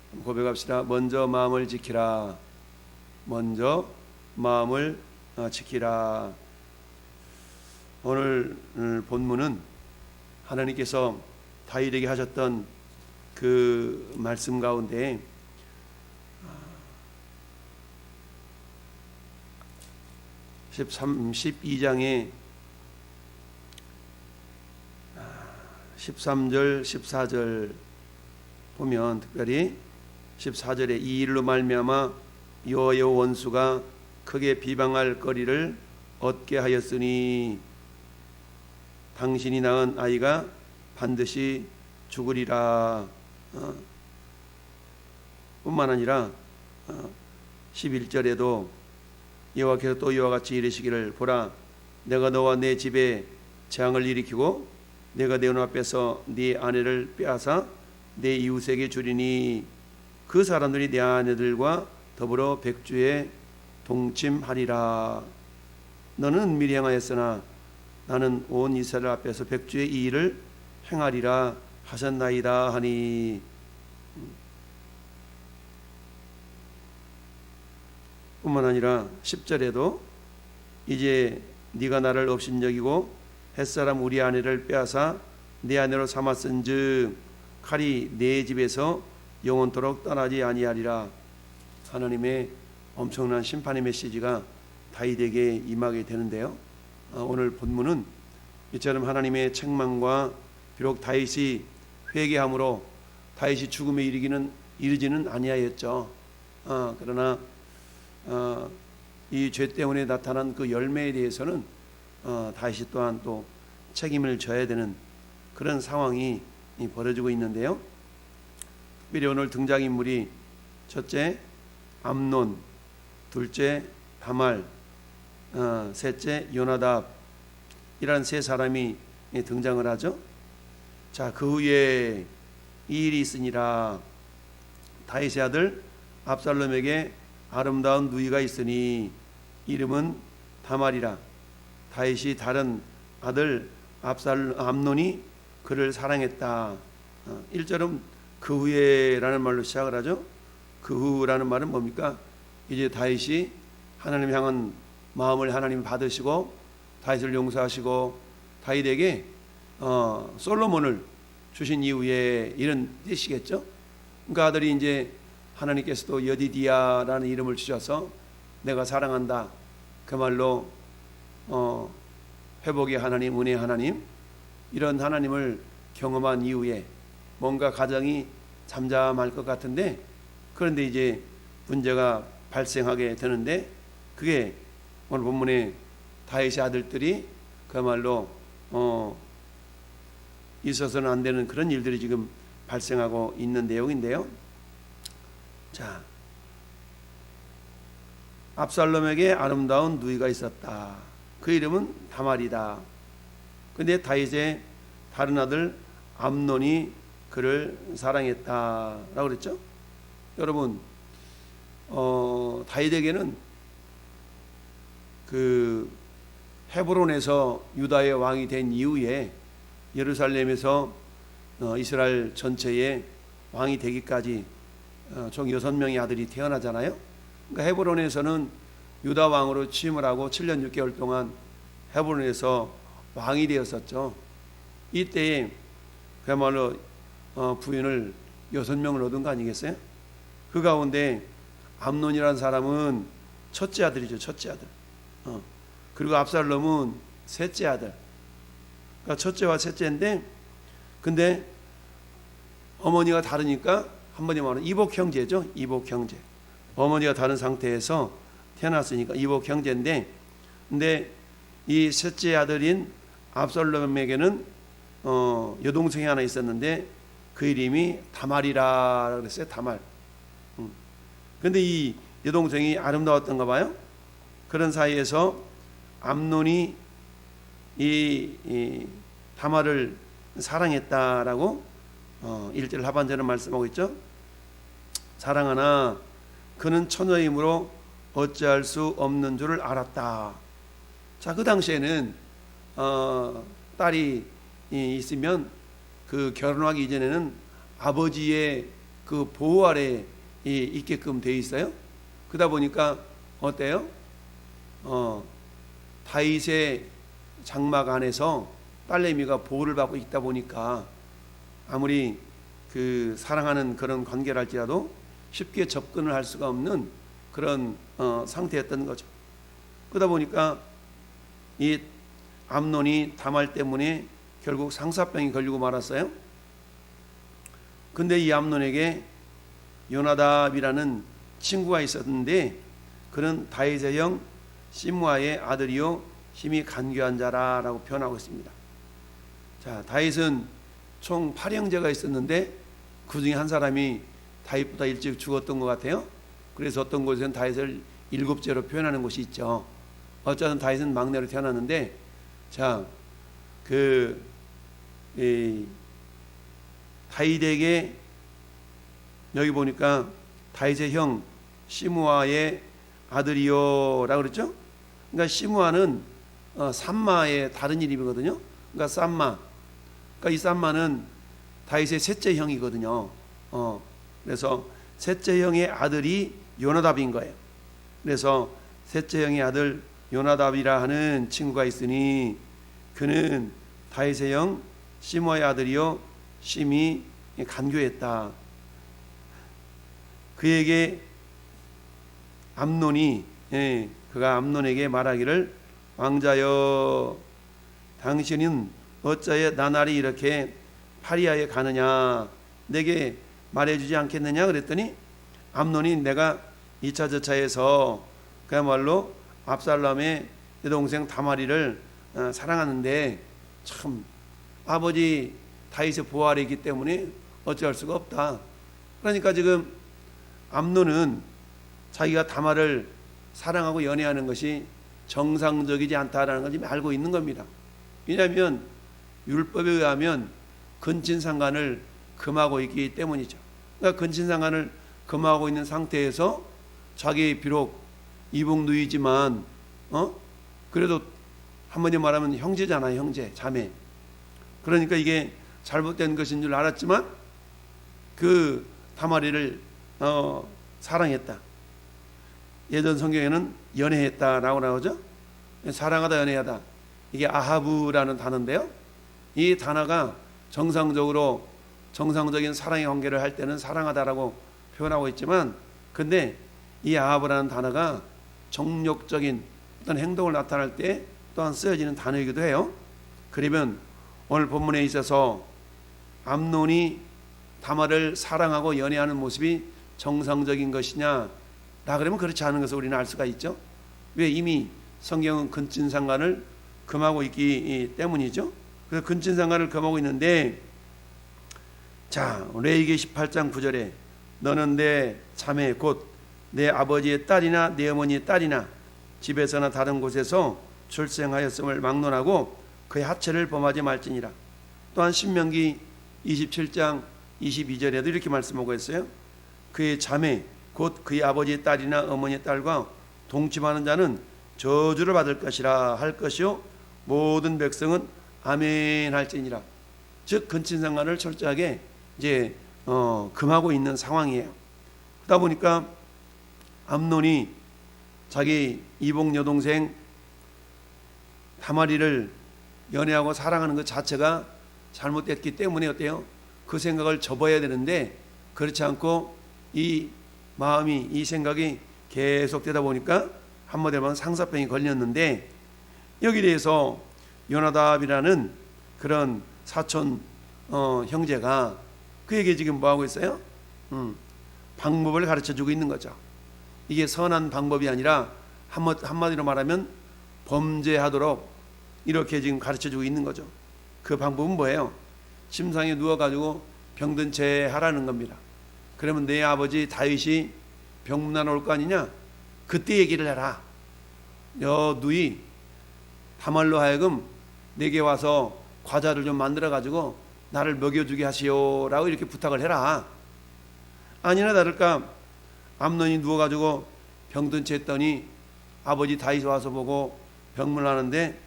고백합시다. 먼저 마음을 지키라. 먼저 마음을 지키라. 오늘 본문은 하나님께서 다윗에게 하셨던 그 말씀 가운데 12장에 13절 14절 보면 특별히 14절에 이 일로 말미암아 여호와의 원수가 크게 비방할 거리를 얻게 하였으니 당신이 낳은 아이가 반드시 죽으리라. 뿐만 아니라 11절에도 여호와께서 또 이와 같이 이르시기를 보라 내가 너와 내 집에 재앙을 일으키고 내가 내 눈앞에서 네 아내를 빼앗아 내 이웃에게 주리니 그 사람들이 내 아내들과 더불어 백주에 동침하리라. 너는 은밀히 행하였으나 나는 온 이스라엘 앞에서 백주의 이 일을 행하리라 하셨나이다 하니. 뿐만 아니라 10절에도 이제 네가 나를 업신여기고 햇사람 우리 아내를 빼앗아 내 아내로 삼았은즉 칼이 내 집에서 영원토록 떠나지 아니하리라. 하나님의 엄청난 심판의 메시지가 다윗에게 임하게 되는데요. 오늘 본문은 이처럼 하나님의 책망과 비록 다윗이 회개함으로 다윗이 죽음에 이르지는 아니하였죠. 그러나 이 죄 때문에 나타난 그 열매에 대해서는 다윗이 또한 또 책임을 져야 되는 그런 상황이 벌어지고 있는데요. 특별히 오늘 등장인물이 첫째 암논, 둘째 다말, 셋째 요나답 이란 세 사람이 등장을 하죠. 자, 그 후에 이 일이 있으니라. 다윗의 아들 압살롬에게 아름다운 누이가 있으니 이름은 다말이라. 다윗이 다른 아들 암논이 그를 사랑했다. 1절은 그 후에라는 말로 시작을 하죠. 그 후라는 말은 뭡니까? 이제 다윗이 하나님 향한 마음을 하나님 받으시고 다윗을 용서하시고 다윗에게 솔로몬을 주신 이후에 이런 뜻이겠죠. 그 아들이 이제 하나님께서도 여디디아라는 이름을 주셔서 내가 사랑한다 그 말로 회복의 하나님, 은혜의 하나님 이런 하나님을 경험한 이후에 뭔가 가정이 잠잠할 것 같은데 그런데 이제 문제가 발생하게 되는데 그게 오늘 본문에 다윗의 아들들이 그야말로 있어서는 안 되는 그런 일들이 지금 발생하고 있는 내용인데요. 자, 압살롬에게 아름다운 누이가 있었다. 그 이름은 다말이다. 근데 다윗의 다른 아들 암논이 그를 사랑했다라고 그랬죠. 여러분, 다윗에게는 그 헤브론에서 유다의 왕이 된 이후에 예루살렘에서 이스라엘 전체의 왕이 되기까지 총 6명의 아들이 태어나잖아요. 그러니까 헤브론에서는 유다 왕으로 취임을 하고 7년 6개월 동안 헤브론에서 왕이 되었었죠. 이때에 그야말로 부인을 6명을 얻은 거 아니겠어요? 그 가운데 암논이라는 사람은 첫째 아들이죠. 첫째 아들. 그리고 압살롬은 셋째 아들. 그러니까 첫째와 셋째인데 근데 어머니가 다르니까 한번에 말하면 이복 형제죠. 이복 형제. 어머니가 다른 상태에서 태어났으니까 이복 형제인데 근데 이 셋째 아들인 압살롬에게는 여동생이 하나 있었는데 그 이름이 다말이라 그랬어요. 다말. 근데 이 여동생이 아름다웠던가 봐요. 그런 사이에서 암논이 이 다말을 사랑했다라고 1절 하반절은 말씀하고 있죠. 사랑하나 그는 처녀이므로 어찌할 수 없는 줄을 알았다. 자, 그 당시에는 딸이 있으면 그 결혼하기 이전에는 아버지의 그 보호 아래 있게끔 돼 있어요. 그러다 보니까 어때요? 다윗의 장막 안에서 딸내미가 보호를 받고 있다 보니까 아무리 그 사랑하는 그런 관계를 할지라도 쉽게 접근을 할 수가 없는 그런 상태였던 거죠. 그러다 보니까 이 암논이 다말 때문에 결국 상사병이 걸리고 말았어요. 근데 이 암논에게 요나답이라는 친구가 있었는데 그는 다윗의 형 시므아의 아들이요 힘이 간교한 자라라고 표현하고 있습니다. 자, 다윗은 총 8형제가 있었는데 그 중에 한 사람이 다윗보다 일찍 죽었던 것 같아요. 그래서 어떤 곳에서는 다윗을 7제로 표현하는 곳이 있죠. 어쨌든 다윗은 막내로 태어났는데, 자, 다윗에게 여기 보니까 다윗의 형 시므아의 아들이요라고 그랬죠. 그러니까 시므아는 삼마의 다른 이름이거든요. 그러니까 쌈마. 그러니까 이 쌈마는 다윗의 셋째 형이거든요. 그래서 셋째 형의 아들이 요나답인 거예요. 그래서 셋째 형의 아들 요나답이라 하는 친구가 있으니 그는 다윗의 형 시므아의 아들이요 심히 간교했다. 그에게 암논이 그가 암논에게 말하기를 왕자여 당신은 어찌하여 나날이 이렇게 파리아에 가느냐 내게 말해주지 않겠느냐 그랬더니 암논이 내가 2차 저차에서 그야말로 압살롬의 여동생 다말이를 사랑하는데 참 아버지 다윗의 보호 아래 있기 때문에 어찌할 수가 없다. 그러니까 지금 암논은 자기가 다말을 사랑하고 연애하는 것이 정상적이지 않다라는 걸 지금 알고 있는 겁니다. 왜냐하면 율법에 의하면 근친상간을 금하고 있기 때문이죠. 그러니까 근친상간을 금하고 있는 상태에서 자기 비록 이북누이지만 그래도 한마디 말하면 형제잖아요. 형제, 자매. 그러니까 이게 잘못된 것인 줄 알았지만 그 다말이를 사랑했다. 예전 성경에는 연애했다라고 나오죠. 사랑하다, 연애하다. 이게 아하브라는 단어인데요. 이 단어가 정상적인 사랑의 관계를 할 때는 사랑하다라고 표현하고 있지만, 근데 이 아하브라는 단어가 정욕적인 어떤 행동을 나타낼 때 또한 쓰여지는 단어이기도 해요. 그러면 오늘 본문에 있어서 암논이 다말을 사랑하고 연애하는 모습이 정상적인 것이냐? 라 그러면 그렇지 않은 것을 우리는 알 수가 있죠. 왜? 이미 성경은 근친상간을 금하고 있기 때문이죠. 그래서 근친상간을 금하고 있는데, 자, 레위기 18장 9절에 너는 내 자매 곧 내 아버지의 딸이나 내 어머니의 딸이나 집에서나 다른 곳에서 출생하였음을 막론하고 그의 하체를 범하지 말지니라. 또한 신명기 27장 22절에도 이렇게 말씀하고 있어요. 그의 자매 곧 그의 아버지의 딸이나 어머니의 딸과 동침하는 자는 저주를 받을 것이라 할 것이요 모든 백성은 아멘 할지니라. 즉 근친상간을 철저하게 이제 금하고 있는 상황이에요. 그러다 보니까 암논이 자기 이복 여동생 다말이를 연애하고 사랑하는 것 자체가 잘못됐기 때문에 어때요? 그 생각을 접어야 되는데 그렇지 않고 이 마음이, 이 생각이 계속되다 보니까 한마디로 말하면 상사병이 걸렸는데, 여기에 대해서 요나답이라는 그런 사촌 형제가 그에게 지금 뭐하고 있어요? 방법을 가르쳐주고 있는 거죠. 이게 선한 방법이 아니라 한마디로 말하면 범죄하도록 이렇게 지금 가르쳐주고 있는 거죠. 그 방법은 뭐예요? 침상에 누워가지고 병든 채 하라는 겁니다. 그러면 내 아버지 다윗이 병문안 올 거 아니냐? 그때 얘기를 해라. 누이 다말로 하여금 내게 와서 과자를 좀 만들어가지고 나를 먹여주게 하시오라고 이렇게 부탁을 해라. 아니나 다를까 암논이 누워가지고 병든 채 했더니 아버지 다윗이 와서 보고 병문하는데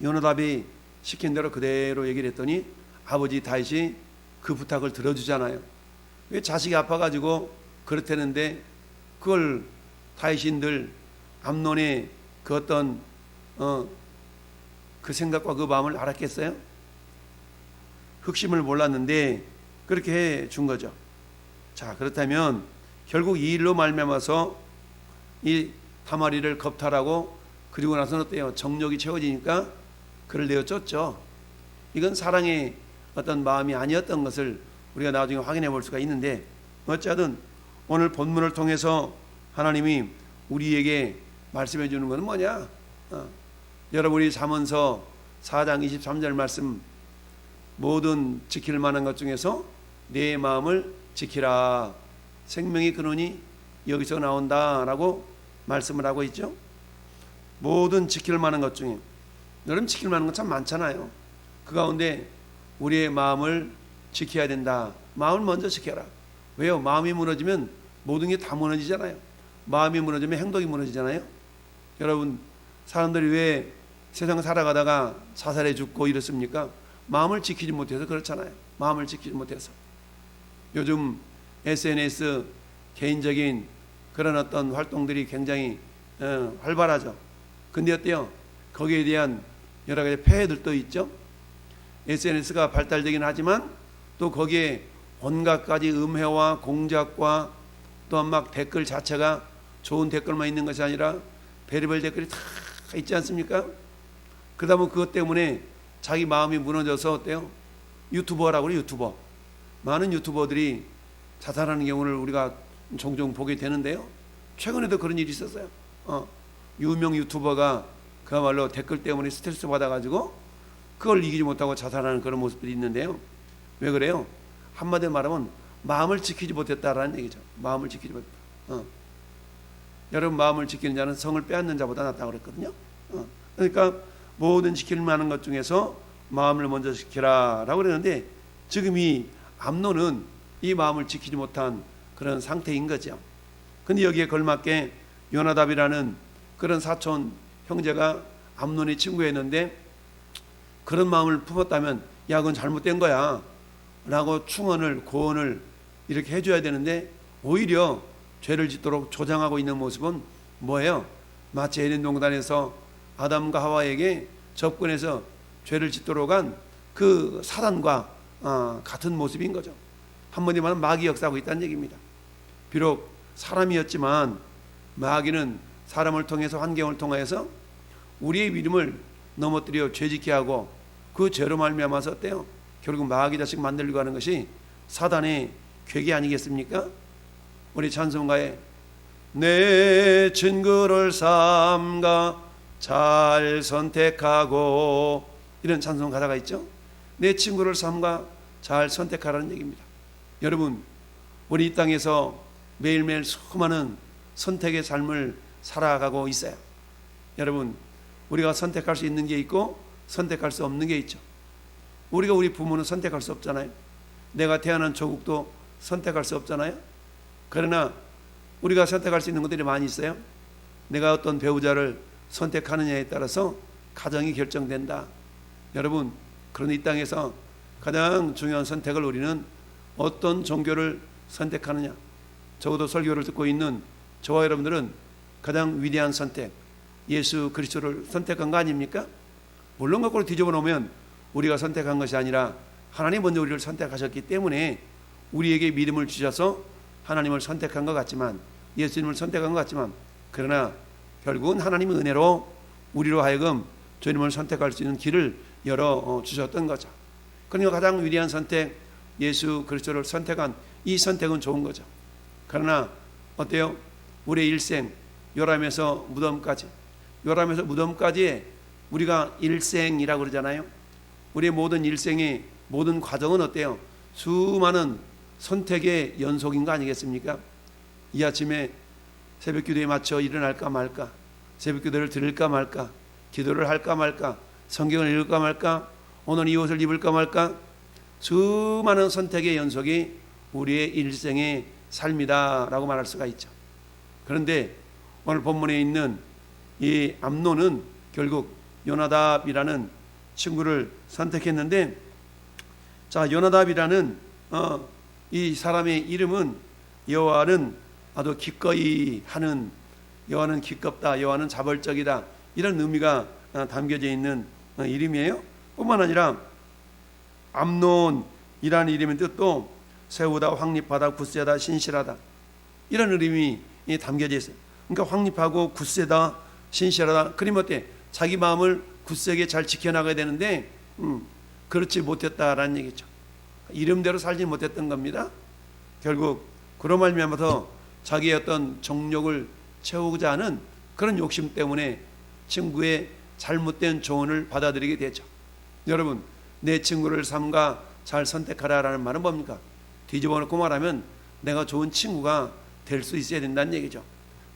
요나답이 시킨 대로 그대로 얘기를 했더니 아버지 다윗이 그 부탁을 들어주잖아요. 왜 자식이 아파가지고 그렇다는데 그걸 다윗인들 암논의 그 어떤 그 생각과 그 마음을 알았겠어요? 흑심을 몰랐는데 그렇게 해 준 거죠. 자, 그렇다면 결국 이 일로 말미암아서 이 다말이를 겁탈하고 그리고 나서는 어때요? 정욕이 채워지니까 그를 내어쫓죠. 이건 사랑의 어떤 마음이 아니었던 것을 우리가 나중에 확인해 볼 수가 있는데, 어쨌든 오늘 본문을 통해서 하나님이 우리에게 말씀해 주는 것은 뭐냐? 여러분이 잠언서 4장 23절 말씀, 모든 지킬 만한 것 중에서 내 마음을 지키라, 생명의 근원이 여기서 나온다라고 말씀을 하고 있죠. 모든 지킬 만한 것 중에, 여러분 지킬 만한 것 참 많잖아요. 그 가운데 우리의 마음을 지켜야 된다. 마음을 먼저 지켜라. 왜요? 마음이 무너지면 모든 게 다 무너지잖아요. 마음이 무너지면 행동이 무너지잖아요. 여러분, 사람들이 왜 세상 살아가다가 자살해 죽고 이렇습니까? 마음을 지키지 못해서 그렇잖아요. 마음을 지키지 못해서. 요즘 SNS 개인적인 그런 어떤 활동들이 굉장히 활발하죠. 근데 어때요? 거기에 대한 여러 가지 폐해들도 있죠. SNS가 발달되긴 하지만 또 거기에 온갖 가지 음해와 공작과 또한 막 댓글 자체가 좋은 댓글만 있는 것이 아니라 별의별 댓글이 다 있지 않습니까? 그러다 보면 그것 때문에 자기 마음이 무너져서 어때요? 유튜버라고 그래요. 유튜버. 많은 유튜버들이 자살하는 경우를 우리가 종종 보게 되는데요. 최근에도 그런 일이 있었어요. 유명 유튜버가 그야말로 댓글 때문에 스트레스 받아가지고 그걸 이기지 못하고 자살하는 그런 모습들이 있는데요. 왜 그래요? 한마디로 말하면 마음을 지키지 못했다라는 얘기죠. 마음을 지키지 못했다. 여러분, 마음을 지키는 자는 성을 빼앗는 자보다 낫다고 그랬거든요. 그러니까 모든 지킬 만한 것 중에서 마음을 먼저 지키라 라고 그러는데, 지금 이 암논은 이 마음을 지키지 못한 그런 상태인 거죠. 근데 여기에 걸맞게 요나답이라는 그런 사촌 형제가 암논의 친구였는데, 그런 마음을 품었다면 야, 그건 잘못된 거야 라고 충언을, 고언을 이렇게 해줘야 되는데, 오히려 죄를 짓도록 조장하고 있는 모습은 뭐예요? 마치 에덴 동산에서 아담과 하와에게 접근해서 죄를 짓도록 한 그 사단과 같은 모습인 거죠. 한마디로 말하면 마귀 역사하고 있다는 얘기입니다. 비록 사람이었지만 마귀는 사람을 통해서, 환경을 통해서 우리의 믿음을 넘어뜨려 죄짓게 하고 그 죄로 말미암아서 어때요? 결국 마귀 자식 만들려고 하는 것이 사단의 괴계 아니겠습니까? 우리 찬송가에 내 친구를 삼가 잘 선택하고, 이런 찬송 가사가 있죠. 내 친구를 삼가 잘 선택하라는 얘기입니다. 여러분, 우리 이 땅에서 매일매일 수많은 선택의 삶을 살아가고 있어요. 여러분, 우리가 선택할 수 있는 게 있고 선택할 수 없는 게 있죠. 우리가 우리 부모는 선택할 수 없잖아요. 내가 태어난 조국도 선택할 수 없잖아요. 그러나 우리가 선택할 수 있는 것들이 많이 있어요. 내가 어떤 배우자를 선택하느냐에 따라서 가정이 결정된다. 여러분, 그런 이 땅에서 가장 중요한 선택을 우리는 어떤 종교를 선택하느냐. 적어도 설교를 듣고 있는 저와 여러분들은 가장 위대한 선택, 예수 그리스도를 선택한 거 아닙니까? 물론 거꾸로 뒤집어 놓으면 우리가 선택한 것이 아니라 하나님 먼저 우리를 선택하셨기 때문에 우리에게 믿음을 주셔서 하나님을 선택한 것 같지만, 예수님을 선택한 것 같지만, 그러나 결국은 하나님의 은혜로 우리로 하여금 주님을 선택할 수 있는 길을 열어 주셨던 거죠. 그러니까 가장 위대한 선택, 예수 그리스도를 선택한 이 선택은 좋은 거죠. 그러나 어때요? 우리의 일생, 요람에서 무덤까지, 요람에서 무덤까지의 우리가 일생이라고 그러잖아요. 우리의 모든 일생의 모든 과정은 어때요? 수많은 선택의 연속인 거 아니겠습니까? 이 아침에 새벽 기도에 맞춰 일어날까 말까, 새벽 기도를 들을까 말까, 기도를 할까 말까, 성경을 읽을까 말까, 오늘 이 옷을 입을까 말까, 수많은 선택의 연속이 우리의 일생의 삶이다 라고 말할 수가 있죠. 그런데 오늘 본문에 있는 이 암논은 결국 요나답이라는 친구를 선택했는데, 자, 요나답이라는 이 사람의 이름은 여호와는 아주 기꺼이 하는, 여호와는 기껍다, 여호와는 자벌적이다, 이런 의미가 담겨져 있는 이름이에요. 뿐만 아니라 암논이라는 이름의 뜻도 세우다, 확립하다, 굳세다, 신실하다, 이런 이름이 담겨져 있어요. 그러니까 확립하고 굳세다, 신실하다. 그러면 어때? 자기 마음을 굳세게 잘 지켜나가야 되는데 그렇지 못했다라는 얘기죠. 이름대로 살지 못했던 겁니다. 결국 그런 말미암아서 자기의 어떤 정욕을 채우고자 하는 그런 욕심 때문에 친구의 잘못된 조언을 받아들이게 되죠. 여러분, 내 친구를 삼가 잘 선택하라라는 말은 뭡니까? 뒤집어 놓고 말하면 내가 좋은 친구가 될 수 있어야 된다는 얘기죠.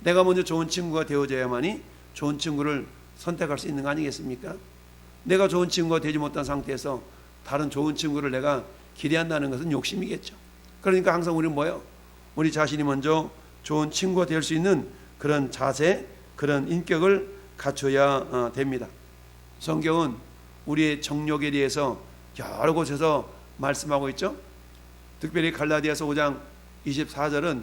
내가 먼저 좋은 친구가 되어져야만이 좋은 친구를 선택할 수 있는 거 아니겠습니까? 내가 좋은 친구가 되지 못한 상태에서 다른 좋은 친구를 내가 기대한다는 것은 욕심이겠죠. 그러니까 항상 우리는 뭐예요? 우리 자신이 먼저 좋은 친구가 될 수 있는 그런 자세, 그런 인격을 갖춰야 됩니다. 성경은 우리의 정욕에 대해서 여러 곳에서 말씀하고 있죠. 특별히 갈라디아서 5장 24절은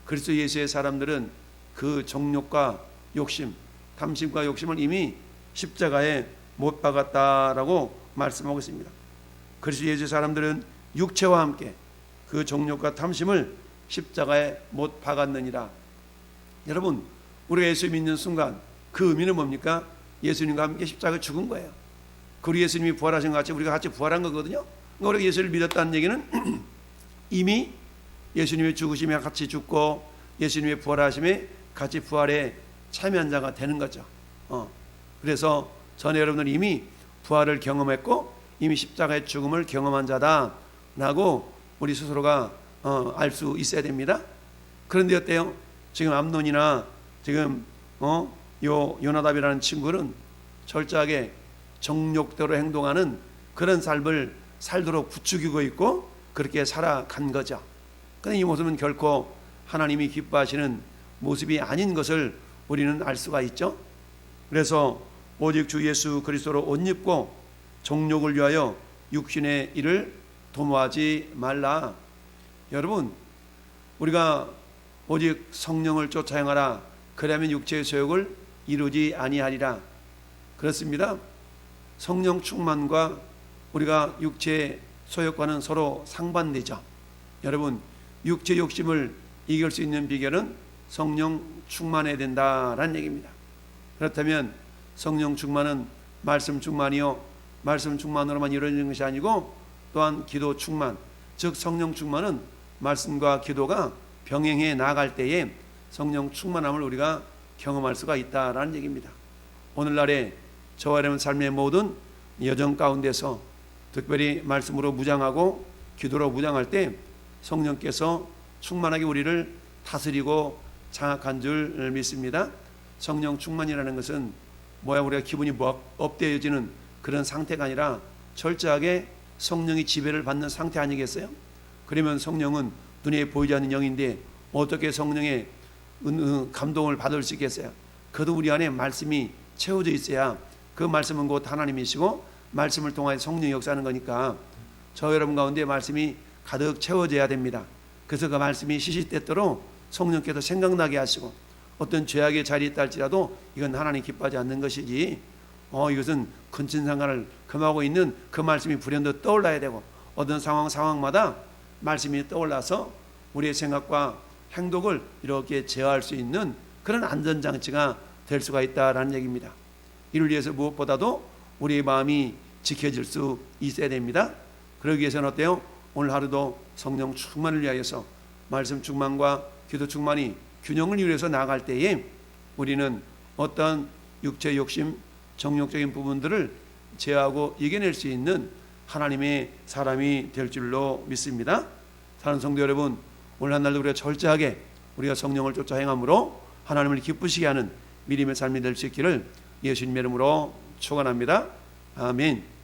그리스도 예수의 사람들은 그 정욕과 욕심, 탐심과 욕심을 이미 십자가에 못 박았다라고 말씀하고 있습니다. 그리스도 예수의 사람들은 육체와 함께 그 정욕과 탐심을 십자가에 못 박았느니라. 여러분, 우리가 예수 믿는 순간 그 의미는 뭡니까? 예수님과 함께 십자가에 죽은 거예요. 그리고 예수님이 부활하신 것 같이 우리가 같이 부활한 거거든요. 그러니까 우리가 예수를 믿었다는 얘기는 이미 예수님의 죽으심에 같이 죽고 예수님의 부활하심에 같이 부활에 참여한 자가 되는 거죠. 그래서 전에 여러분들은 이미 부활을 경험했고 이미 십자가의 죽음을 경험한 자다라고 우리 스스로가 알 수 있어야 됩니다. 그런데 어때요? 지금 암논이나 지금 요나답이라는 친구는 철저하게 정욕대로 행동하는 그런 삶을 살도록 부추기고 있고 그렇게 살아간 거죠. 그런데 이 모습은 결코 하나님이 기뻐하시는 모습이 아닌 것을 우리는 알 수가 있죠. 그래서 오직 주 예수 그리스도로 옷 입고 정욕을 위하여 육신의 일을 도모하지 말라. 여러분, 우리가 오직 성령을 쫓아 행하라. 그러면 육체의 소욕을 이루지 아니하리라. 그렇습니다. 성령 충만과 우리가 육체의 소욕과는 서로 상반되죠. 여러분, 육체 욕심을 이길 수 있는 비결은 성령 충만해야 된다라는 얘기입니다. 그렇다면 성령 충만은 말씀 충만이요, 말씀 충만으로만 이루어지는 것이 아니고 또한 기도 충만, 즉 성령 충만은 말씀과 기도가 병행해 나아갈 때에 성령 충만함을 우리가 경험할 수가 있다라는 얘기입니다. 오늘날에 저와 여러분 삶의 모든 여정 가운데서 특별히 말씀으로 무장하고 기도로 무장할 때 성령께서 충만하게 우리를 다스리고 장악한 줄 믿습니다. 성령 충만이라는 것은 우리가 기분이 업되어지는 그런 상태가 아니라 철저하게 성령이 지배를 받는 상태 아니겠어요? 그러면 성령은 눈에 보이지 않는 영인데 어떻게 성령의 감동을 받을 수 있겠어요? 그래도 우리 안에 말씀이 채워져 있어야, 그 말씀은 곧 하나님이시고 말씀을 통하여 성령이 역사하는 거니까 저 여러분 가운데 말씀이 가득 채워져야 됩니다. 그래서 그 말씀이 시시때때로 성령께서 생각나게 하시고 어떤 죄악의 자리에 있다 할지라도 이건 하나님 기뻐하지 않는 것이지, 이것은 근친상간을 금하고 있는 그 말씀이 불현듯 떠올라야 되고 어떤 상황마다 말씀이 떠올라서 우리의 생각과 행동을 이렇게 제어할 수 있는 그런 안전장치가 될 수가 있다라는 얘기입니다. 이를 위해서 무엇보다도 우리의 마음이 지켜질 수 있어야 됩니다. 그러기 위해서는 어때요? 오늘 하루도 성령 충만을 위하여서 말씀 충만과 기도 충만이 균형을 이루어서 나아갈 때에 우리는 어떤 육체 욕심, 정욕적인 부분들을 제어하고 이겨낼 수 있는 하나님의 사람이 될 줄로 믿습니다. 사랑하는 성도 여러분, 오늘 한 날도 우리가 철저하게 우리가 성령을 쫓아 행함으로 하나님을 기쁘시게 하는 믿음의 삶이 될 수 있기를 예수님의 이름으로 축원합니다. 아멘.